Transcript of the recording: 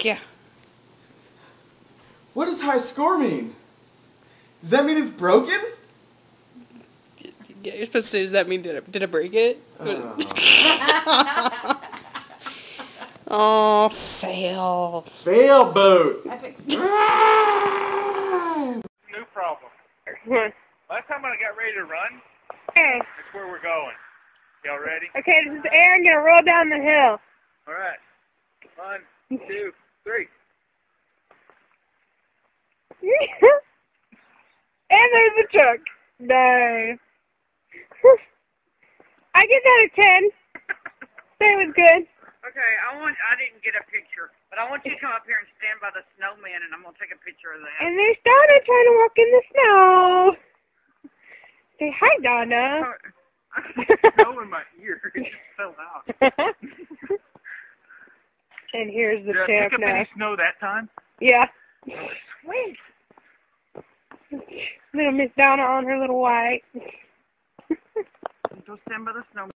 Yeah. What does high score mean? Does that mean it's broken? Yeah, you're supposed to say, does that mean did I break it? Oh, fail. Fail boat. New problem. Last time I got ready to run, Okay. that's where we're going. Y'all ready? Okay, this is Aaron gonna roll down the hill. All right. 1, 2, 3. And there's the truck. Nice. I give that a 10. That was good. Okay, I didn't get a picture, but I want you to come up here and stand by the snowman, and I'm going to take a picture of that. And there's Donna trying to walk in the snow. Say hi, Donna. Snow in my ear. It just fell out. And here's the Did I champ pick up now. any snow that time? Yeah. Sweet. Little Miss Donna on her little white. Go stand by the snowman.